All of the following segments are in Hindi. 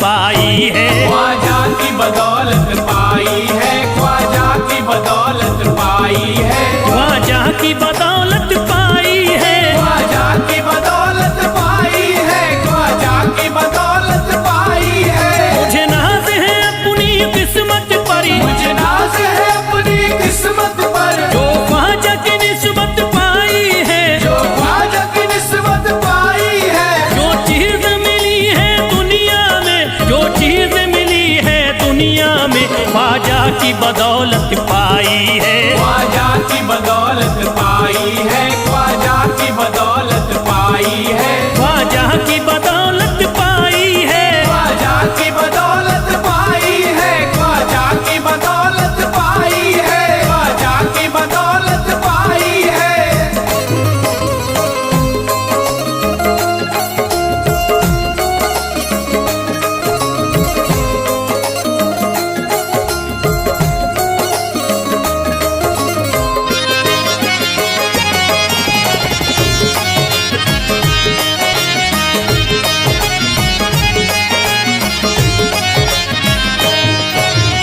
पाई है। ख्वाजा की बदौलत पाई है, ख्वाजा की बदौलत पाई है, ख्वाजा की बदौलत पाई है, ख्वाजा की बदौलत पाई है, ख्वाजा की बदौलत पाई है। मुझे नाज है अपनी किस्मत पर, मुझे नाज है अपनी किस्मत पर, जो ख्वाजा की निस्बत पाई है, जो ख्वाजा की निस्बत पाई है। जो चीज मिली है दुनिया में, जो चीज मिली है दुनिया में, ख्वाजा की बदौलत पाई है। ख्वाजा की बदौलत पाई है, ख्वाजा की बदौलत पाई है, ख्वाजा की बदौलत पाई है, ख्वाजा की बदौलत पाई है, ख्वाजा की बदौलत पाई है, ख्वाजा की बदौलत पाई है।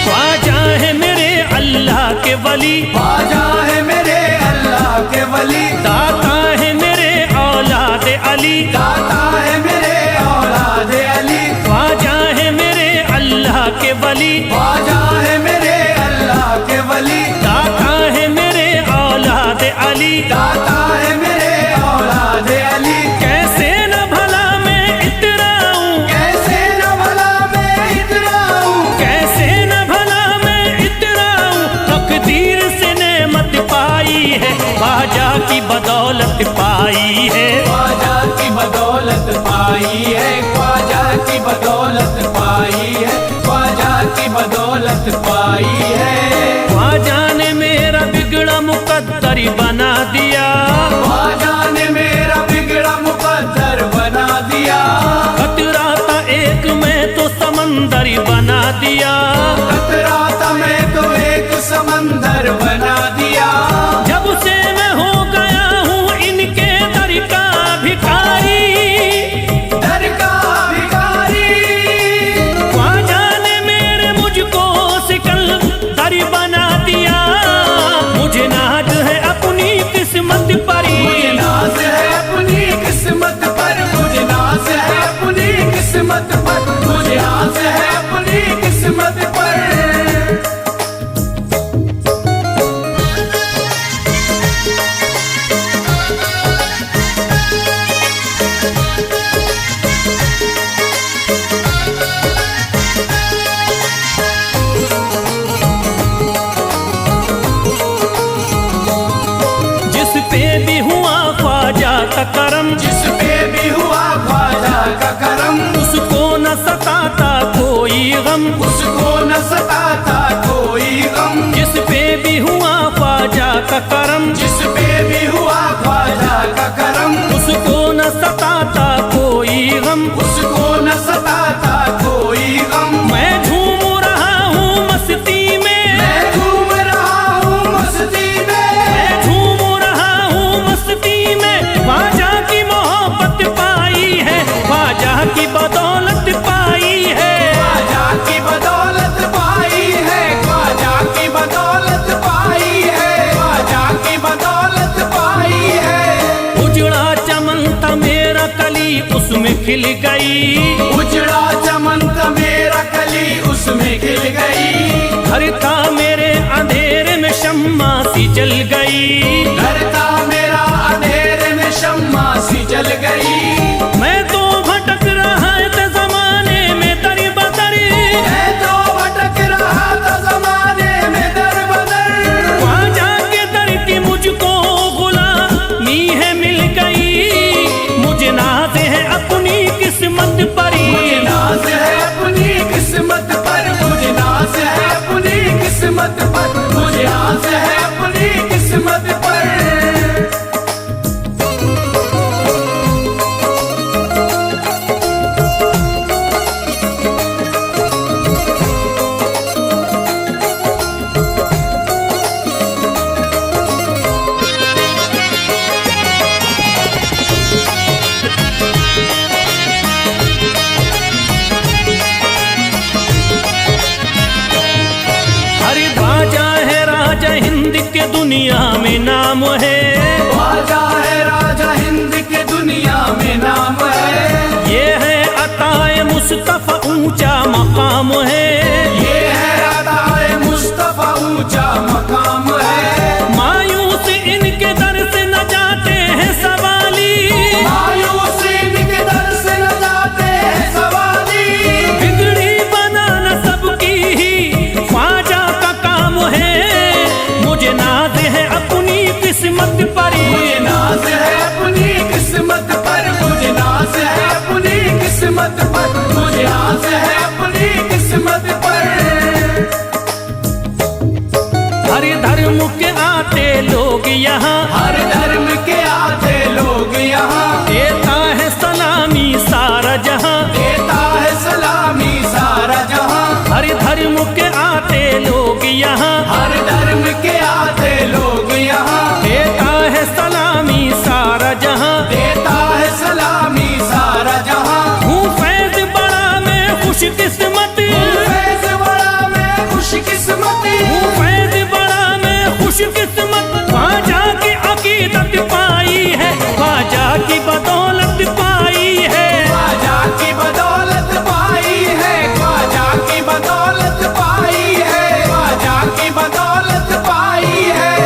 ख्वाजा है मेरे अल्लाह के वली, ख्वाजा है मेरे अल्लाह के वली, दाता है मेरे औलाद अली, दाता है मेरे औलाद अली, ख्वाजा है मेरे अल्लाह के वली, ख्वाजा है मेरे अल्लाह के वली, दाता है मेरे औलाद अली। दाता है मेरे औलाद अली। कैसे न भला मैं इतराऊं, कैसे न भला मैं इतराऊं, कैसे न भला मैं इतराऊं, तकदीर से नेमत पाई है, ख्वाजा की बदौलत पाई है। ख्वाजा की बदौलत पाई है, ख्वाजा की बदौलत पाई है, ख्वाजा की बदौलत पाई है। ख्वाजा ने मेरा बिगड़ा मुकद्दर बना दिया, ख्वाजा ने मेरा बिगड़ा मुकद्दर बना दिया, खतरा था एक मैं तो समंदर बना दिया। खतरा था मैं तो एक समंदर बना दिया। जब से मैं हो गया हूँ इनके दर का भिखारी, दर का भिखारी, ख्वाजा ने मेरे मुझको सिकंदर बना दिया। मुझे नाज है अपनी किस्मत पर, मुझे नाज है अपनी किस्मत पर, मुझे नाज है अपनी किस्मत पर, मुझे नाज है अपनी किस्मत पर। जिस पे भी हुआ ख्वाजा का करम, जिस पे भी हुआ ख्वाजा का करम, उसको न सताता कोई गम, उसको न सताता कोई गम। जिस पे भी हुआ ख्वाजा का करम, जिस पे भी हुआ ख्वाजा का करम, उसको न सताता कोई गम। उसको न सताता कोई गम। मैं झूम रहा हूँ मस्ती में, मैं घूम रहा हूँ मस्ती में, मैं झूम रहा हूँ मस्ती में, ख्वाजा की मोहब्बत पाई है, ख्वाजा की बदौलत पाई है। ख्वाजा की बदौलत पाई है, ख्वाजा की बदौलत पाई है, ख्वाजा की बदौलत पाई है। उजड़ा चमन था मेरा कली उसमें खिल गई, उजड़ा चमन था मेरा कली उसमें खिल गई। घर था मेरे अंधेरे में शम्मा सी जल गई, घर था मेरा अंधेरे में शम्मा सी जल गई। मैं तो भटक रहा था जमाने में दर बदर, मैं तो भटक रहा था जमाने में दर बदर। ख्वाजा के दर की मुझको गुलामी है मिल गई। मुझे नाज है अपनी किस्मत पर, दुनिया में नाम है। ख्वाजा है राजा हिंद के दुनिया में नाम है। ये है अताए मुस्तफा ऊंचा मकाम है। ये है अताए मुस्तफा ऊंचा मकाम है। मायूस इनके दर से न जाते हैं सवाली। मायूस इनके दर से न जाते हैं सवाली। बिगड़ी बनाना सबकी ही ख्वाजा का काम है। मुझे नाज है अपनी किस्मत पर। मुझे नाज है अपनी किस्मत पर। मुझे नाज है अपनी किस्मत पर। मुझे नाज है अपनी किस्मत पर। हर धर्म के आते लोग यहाँ। हर धर्म के आते लोग यहाँ। देता है सलामी सारा जहाँ। देता है सलामी सारा जहाँ। हर धर्म के आते लोग यहाँ। हर धर्म के आते लोग यहाँ। देता है सलामी सारा जहाँ। देता है सलामी सारा जहाँ। हूँ फैज बड़ा मैं खुशकिस्मत। फैज बड़ा मैं खुशकिस्मत। हूँ फैज बड़ा मैं खुशकिस्मत। ख्वाजा की अकीदत पाई है। ख्वाजा की बदौलत पाई है। ख्वाजा की बदौलत पाई है। ख्वाजा की बदौलत पाई है। ख्वाजा की बदौलत पाई है।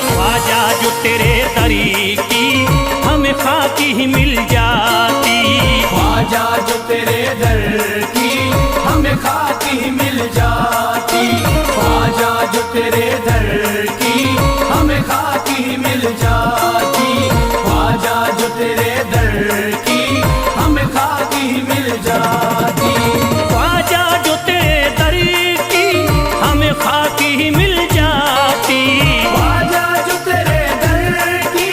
ख्वाजा जो तेरे दरी की हमें खाकी ही मिल जाती। ख्वाजा जो तेरे दर की हमें खाकी ही मिल जाती। ख्वाजा जो तेरे दर की हमें खाकी ही मिल जाती। ख्वाजा जो तेरे दर की हमें खाकी ही मिल जाती। ख्वाजा जो तेरे दरी की हमें खाकी ही मिल जाती। ख्वाजा जो तेरे दर की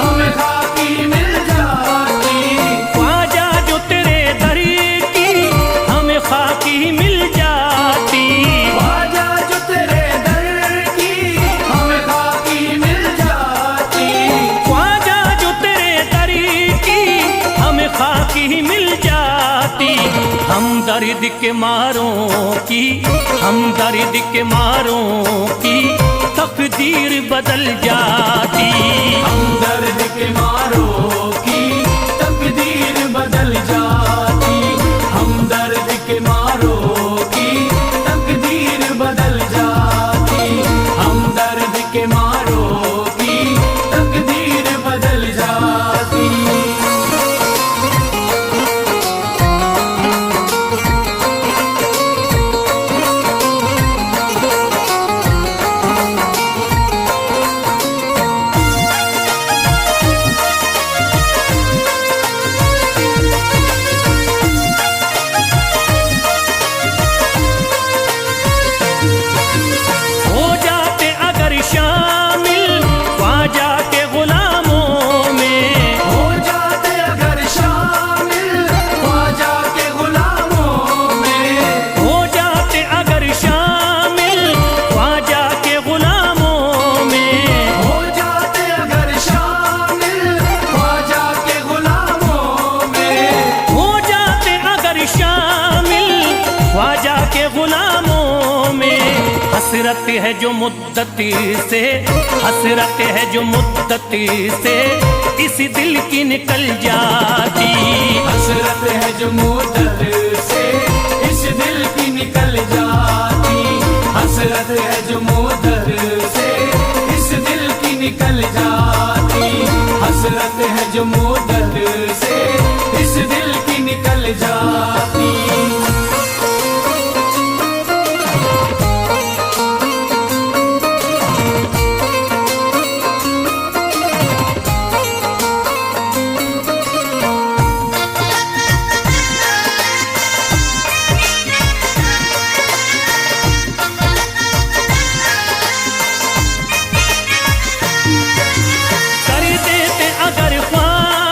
हमें खाकी मिल जाती। ख्वाजा जो तेरे दरी की हमें खाकी ही मिल जाती। ख्वाजा जो तेरे दर की हमें खाकी मिल जाती। ख्वाजा जो तेरे दरी की हमें खाकी ही मिल जाती। हम दर्द के मारों की, हम दर्द के मारों की तकदीर बदल जाती। हम दर्द के मारों की तकदीर बदल जाती। हम दर्द के मारों की तकदीर बदल जाती। हम दर्द के मारों की तकदीर बदल जाती। हो जाते अगर शामिल ख्वाजा के गुलामों में। हो जाते अगर शामिल ख्वाजा के गुलामों में। हो जाते अगर शामिल ख्वाजा के गुलामों में। हो जाते अगर शामिल ख्वाजा के गुलामों में। हो जाते अगर शामिल ख्वाजा के गुलामों में। हसरत है जो मुद्दत से, हसरत है जो मुद्दत से इस दिल की निकल जाती। हसरत है जो मुद्दत से इस दिल की निकल जाती। हसरत है जो मुद्दत से इस दिल की निकल जाती। हसरत है जो मुद्दत से इस दिल की निकल जाती। कर देते अगर ख्वाजा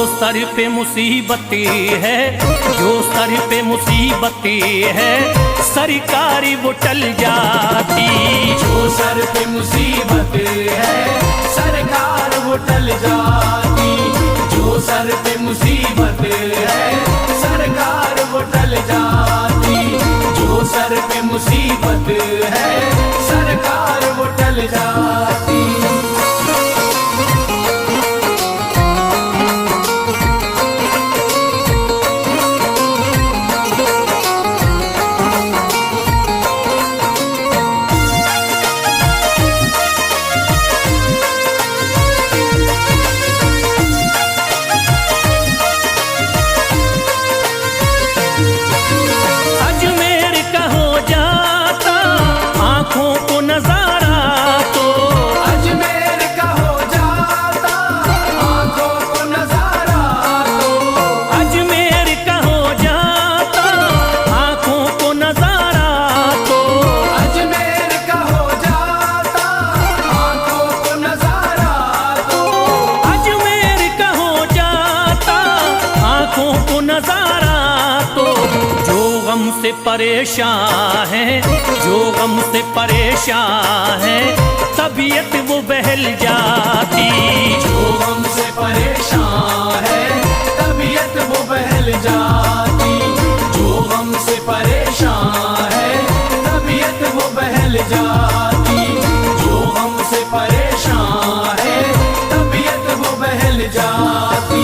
सर पे मुसीबतें है, जो सर पे मुसीबतें है, सरकारी वो टल जाती। जो सर पे मुसीबत है सरकार वो टल जाती। जो सर पे मुसीबत है सरकार वो टल जाती। जो सर पे मुसीबत है सरकार वो टल जाती। अजमेर का हो जाता आंखों को नजारा तो, अजमेर का हो जाता आंखों को नजारा तो। अजमेर का हो जाता आंखों को नजारा तो, अजमेर का हो जाता आंखों को नजारा तो। अजमेर का हो जाता आंखों को नजारा तो। जो गम से परेशान है, जो गम से परेशान है, तबीयत वो बहल जाती। जो गम से परेशान है तबीयत वो बहल जाती। जो गम से परेशान है तबीयत वो बहल जाती। जो गम से परेशान है तबीयत वो बहल जाती।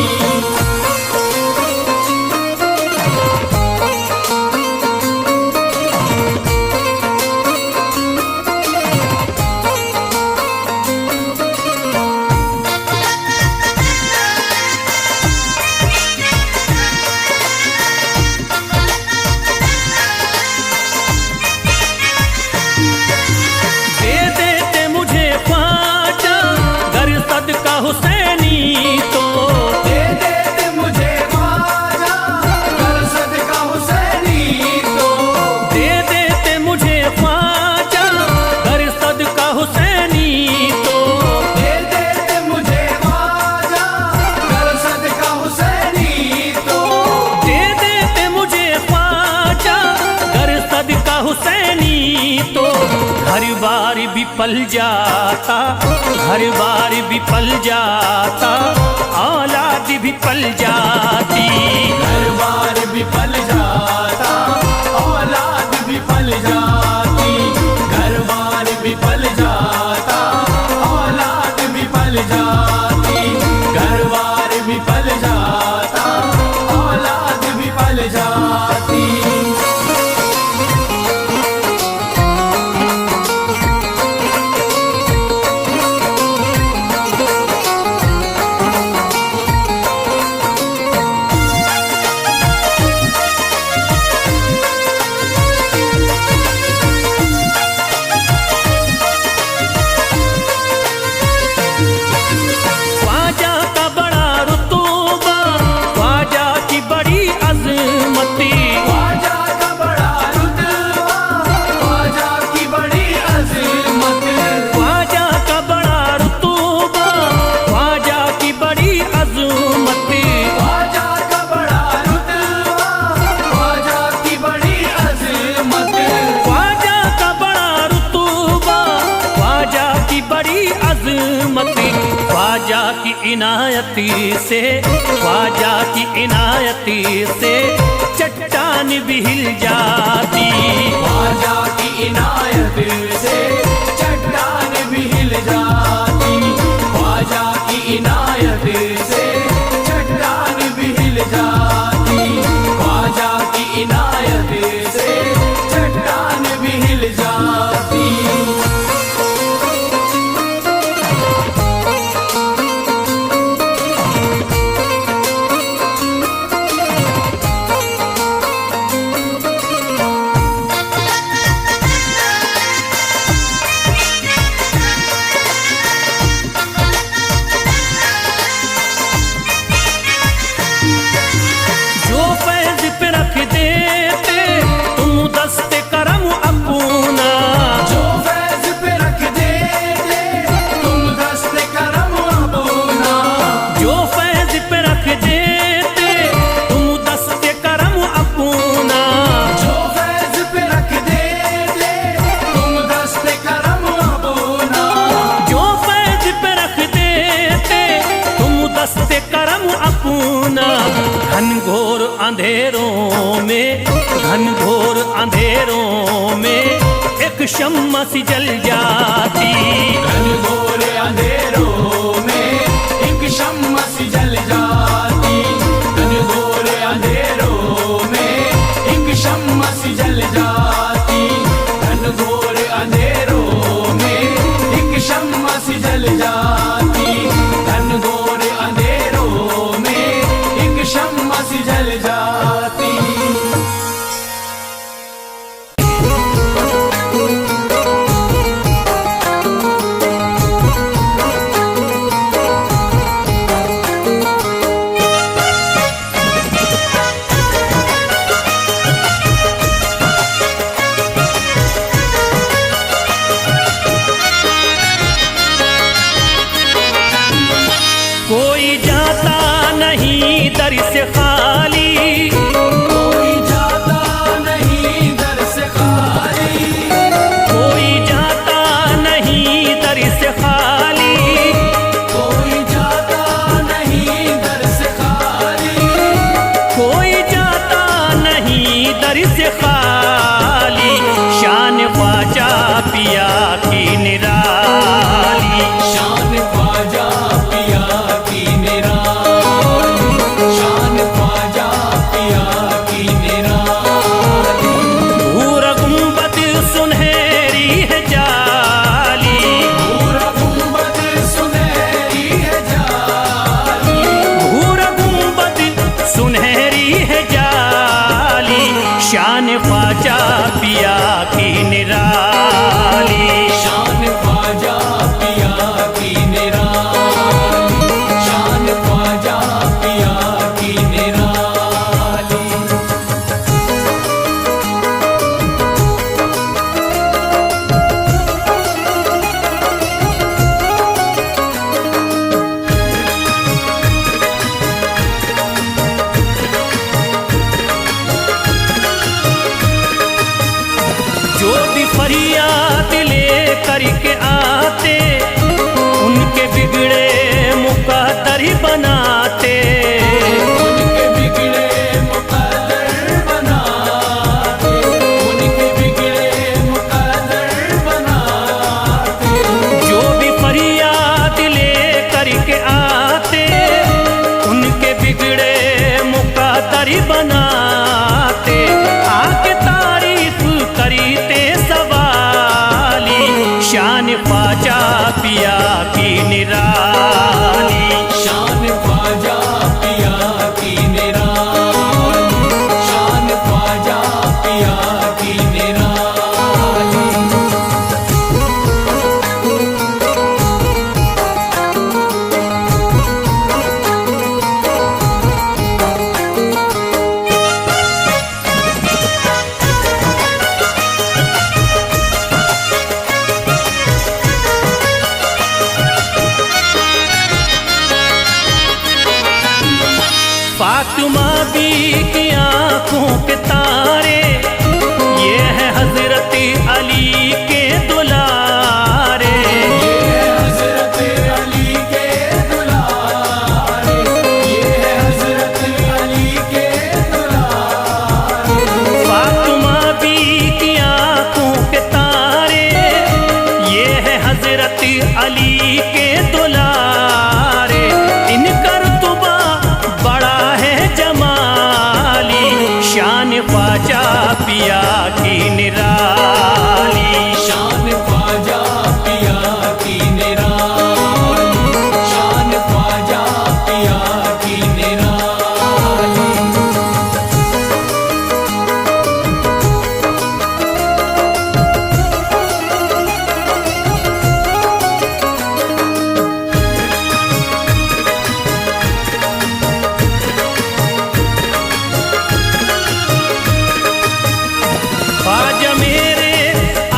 दे देते मुझे ख्वाजा गर सदका हुसैनी तो, दे देते मुझे ख्वाजा गर सदका हुसैनी तो। दे देते मुझे ख्वाजा गर सदका हुसैनी तो, दे देते मुझे ख्वाजा गर सदका हुसैनी तो। दे देते मुझे ख्वाजा गर सदका हुसैनी तो। घर बार भी पल जाता, घर बार भी पल जाता, औलाद भी पल जाती। घर बार भी पल जाता औलाद भी पल जाती। घर बार भी पल जाता औलाद भी पल जाती। घर बार भी पल जाता औलाद भी पल जाती। ख्वाजा का बड़ा रुतबा, ख्वाजा की बड़ी अजमती, ख्वाजा का बड़ा रुतबा ख्वाजा की बड़ी अज़मत। ख्वाजा का बड़ा रुतबा, ख्वाजा की बड़ी अजमती, ख्वाजा का बड़ा रुतबा ख्वाजा की बड़ी अज़मत। ख्वाजा का बड़ा रुतबा, ख्वाजा की बड़ी अजमती। ख्वाजा की इनायती से, ख्वाजा की इनायती से चट्टान भी हिल जाती। ख्वाजा की इनायत से चट्टान भी हिल जाती। ख्वाजा की इनायत से चट्टान भी हिल जाती। ख्वाजा की इनायत से चट्टान भी हिल जाती। अंधेरों में, घनघोर अंधेरों में एक शम्मा सी जल जाती। घनघोर अंधेरों में एक शम्मा सी जल जाती। घनघोर अंधेरों में एक शम्मा सी जल जाती। घनघोर अंधेरों में एक शम्मा सी जल जाती। घनघोर अंधेरों में एक शम्मा सी जल जाती। कोई जाता नहीं दर से खाली, कोई जाता नहीं दर से खाली। कोई जाता नहीं दर से खाली, कोई जाता नहीं दर से खाली। कोई जाता नहीं दर से खाली। शान ख्वाजा पिया की निराली, शान ख्वाजा पिया की निराली। शान ख्वाजा पिया की निराली। भूरा गुंबद सुनहरी है जाली, पूरा गुंबद सुनहरी है जाली। भूरा गुंबद सुनहरी है जाली। शान ख्वाजा पिया की निराली, शान ख्वाजा पिया की निराली। शान ख्वाजा पिया की निराली। जो भी फरियाद ले करके आते, उनके बिगड़े मुकद्दर बनाते। उनके बिगड़े मुकद्दर बनाते। उनके बिगड़े मुकद्दर बनाते। जो भी फरियाद ले करके आते, उनके बिगड़े मुकद्दर बनाते। आके तारीफ करते सवाली। शान ख्वाजा पिया की निराली, शान ख्वाजा पिया की निराली। शान ख्वाजा पिया की निराली। फातिमा बी की आंखों के तारे, ये है हजरत अली के दुलारे। ये है हजरत अली के दुलारे। ये है हजरत अली के दुलारे। फातिमा बी की आंखों के तारे, ये है हजरत अली के दुलारे। इनका रुतबा बड़ा है जमाली। शान ख्वाजा पिया की निराली, शान ख्वाजा पिया की निराली। शान ख्वाजा पिया की निराली। ख्वाजा मेरे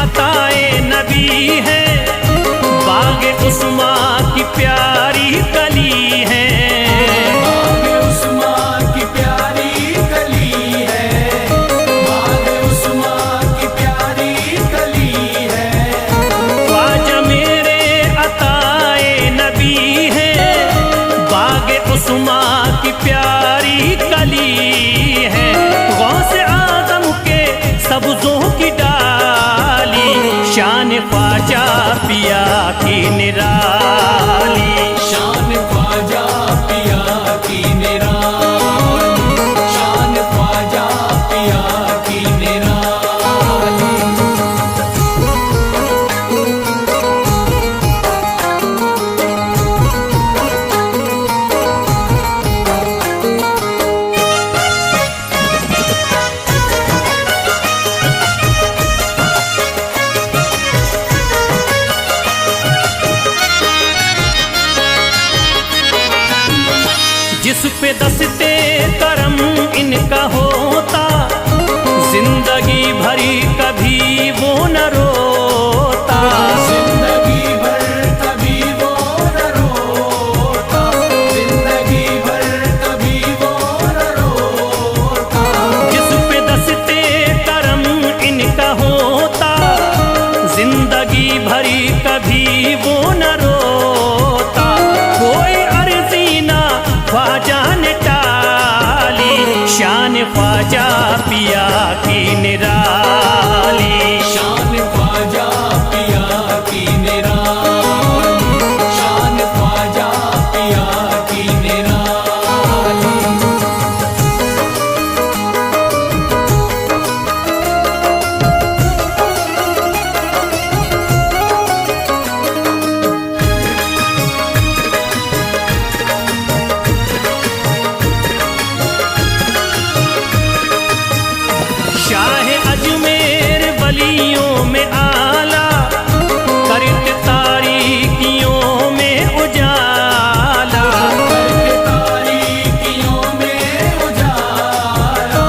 अताए नबी है, बाग उस्मा की प्यारी कली है। बाग उस्मा की प्यारी कली है। बाग उस्मा की प्यारी कली है। ख्वाजा मेरे अताए नबी है, बाग उस्मा की प्यारी कली ख्वाजा पिया की निराली। शान ख्वाजा पिया की निराली, शान ख्वाजा पिया की निराली। जिस पे दस्ते करम इनका होता, जिंदगी भरी कभी वो न रोता। जिंदगी भर कभी वो न रोता, जिंदगी भर कभी वो न रोता। जिस पे दस्ते करम इनका होता, जिंदगी भरी कभी वो न रोता। कोई अर्जी ना ख्वाजा ने टाली, शान ख्वाजा पिया की निराली। शान ख्वाजा पिया की निराली, शान ख्वाजा पिया की निराली। शाह अजमेर वलियों में आला, करते तारीकियों में उजाला। करके तारीकियों में उजाला,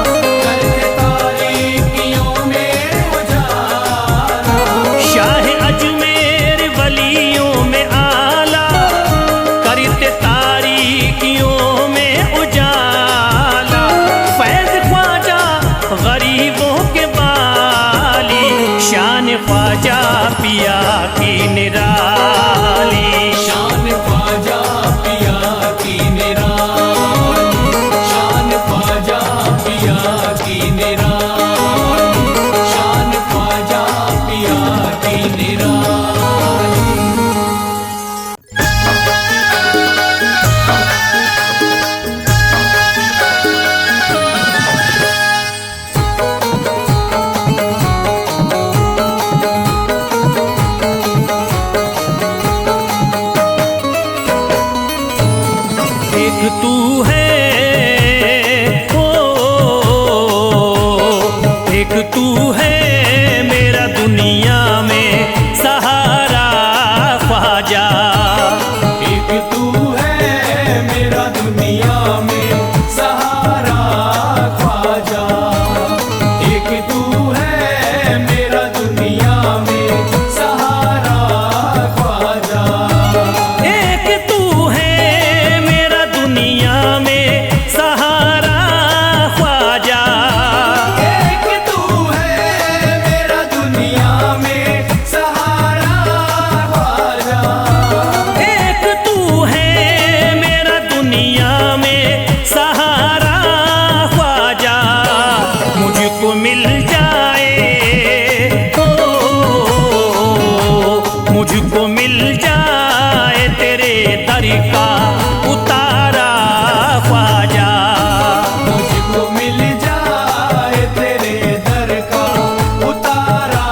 करके तारीकियों में उजाला। शाह अजमेर वलियों में आला, करते तारीकियों में उजाला। फैज़ ख्वाजा गरीबों के बाली, शान ख्वाजा पिया की निराली। शान ख्वाजा पिया की निराली, शान ख्वाजा पिया की निराली, शान ख्वाजा पिया की निराली। एक तू है ओ, एक तू है मेरा दुनिया में सहारा ख्वाजा। एक तू है मेरा दुनिया में सहारा ख्वाजा, एक तू है मेरा दुनिया में सहारा ख्वाजा। एक तू है मेरा दुनिया में सहारा ख्वाजा। एक तू है मेरा दुनिया में सहारा ख्वाजा। एक तू है मेरा दुनिया में सहारा ख्वाजा। मुझको मिल जाए ओ, मुझको मिल जाए तेरे दर का उतारा ख्वाजा। मुझको मिल जाए तेरे दर का उतारा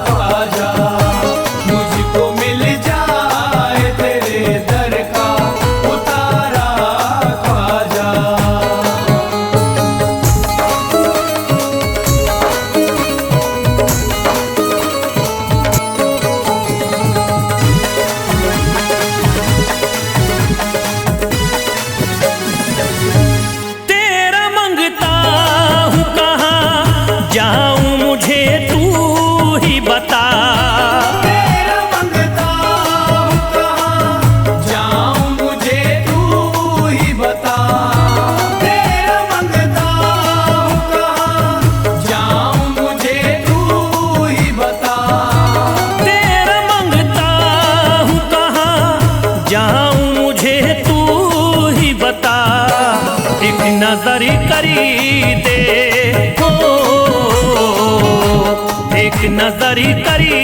ख्वाजा, मुझको मिल जाए तेरे दर का उतारा ख्वाजा। तेरा मंगता हूँ कहाँ जाऊँ मुझे तू ही बता। तेरा मंगता हूँ कहाँ जाऊँ मुझे तू ही बता। तेरा मंगता हूँ कहाँ जाऊँ मुझे तू ही बता। तेरा मंगता हूँ कहाँ जाऊँ मुझे तू ही बता। एक नजर करी दे हो, एक नजर करी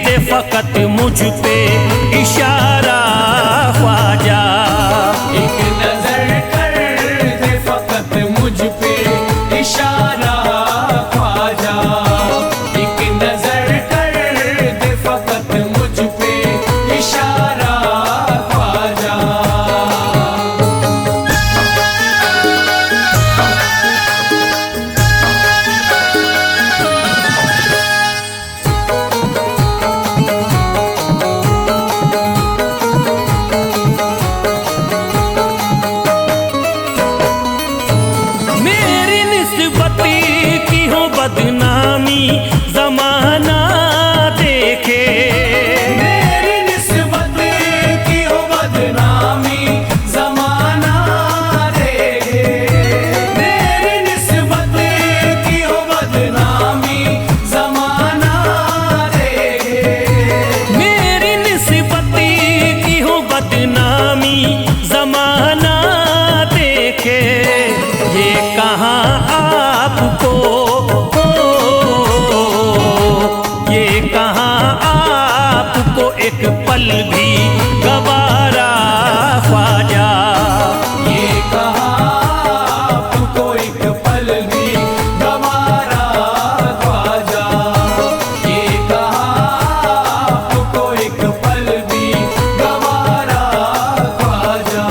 दे फकत मुझ पे इशारा ख्वाजा, एक नजर कर दे फकत मुझ पे इशारा ख्वाजा, एक नजर कर दे फकत मुझ पे इशारा ख्वाजा। बदनामी जमाना देखे, मेरी निस्बत की हो बदनामी जमाना देखे, मेरी निस्बत की हो बदनामी जमाना देखे, मेरी निस्बत की हो बदनामी जमाना देखे। ये कहाँ आपको, आपको एक पल भी गवारा ख्वाजा, ये कहाँ आपको एक पल भी गवारा ख्वाजा, ये कहाँ आपको एक पल भी गवारा ख्वाजा।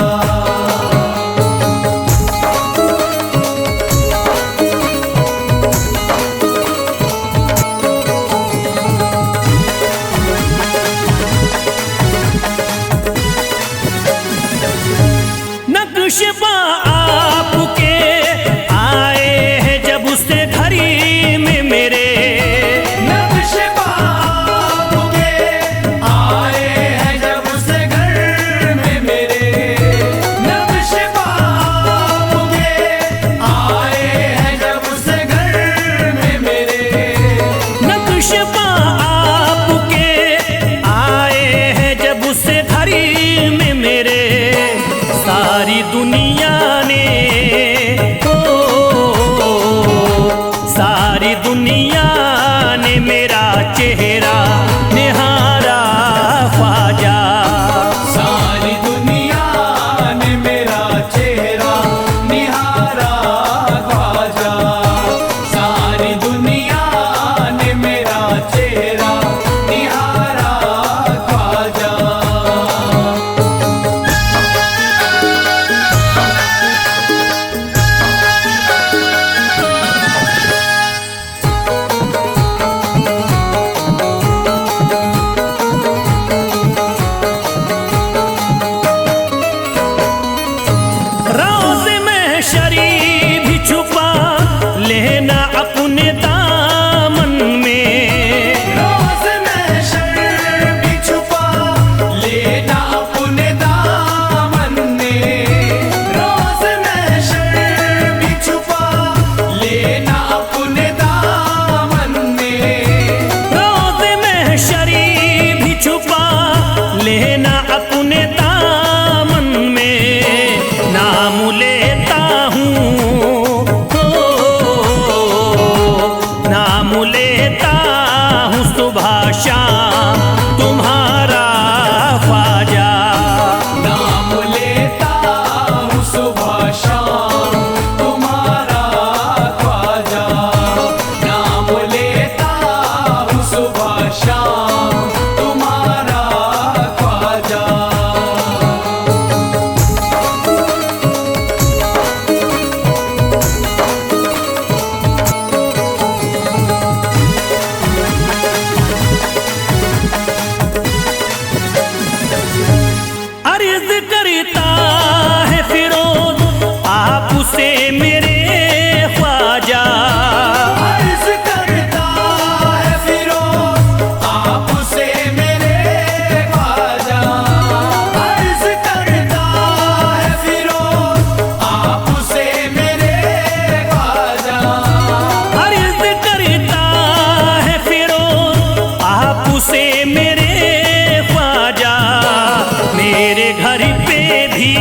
नक्शबा आपके आए हैं जब उससे घड़ी में मेरे, नक्शबा आपके आए हैं जब उससे घर में मेरे, नक्शबा आपके आए हैं जब उससे घर में मेरे, नक्शबा आपके आए हैं जब उससे घड़ी में मेरे। सारी दुनिया ने, सारी दुनिया ने मेरा चेहरा निहारा ख्वाजा, सारी दुनिया ने मेरा चेहरा निहारा ख्वाजा, सारी दुनिया ने मेरा चेहरा निहारा ख्वाजा। लेना अपने दामन में, रोज़ महशर भी छुपा लेना अपने दामन में, रोज़ महशर भी छुपा लेना अपने दामन में, रोज़ महशरी भी छुपा लेना अपने दामन में। नाम लेता हूँ, नाम लेता हूँ सुबह शाम तुम्हारा ख्वाजा, नाम लेता हूँ सुबह शाम तुम्हारा ख्वाजा, नाम लेता हूँ सुबह शाम तुम्हारा ख्वाजा। अर्ज करता है फिरोज आपसे मेरे ख्वाजा, अर्ज करता है फिरोज आपसे मेरे ख्वाजा, अर्ज करता है फिरोज आपसे मेरे ख्वाजा, अर्ज करता है फिरोज आपसे मेरे ख्वाजा। मेरे घर पे भी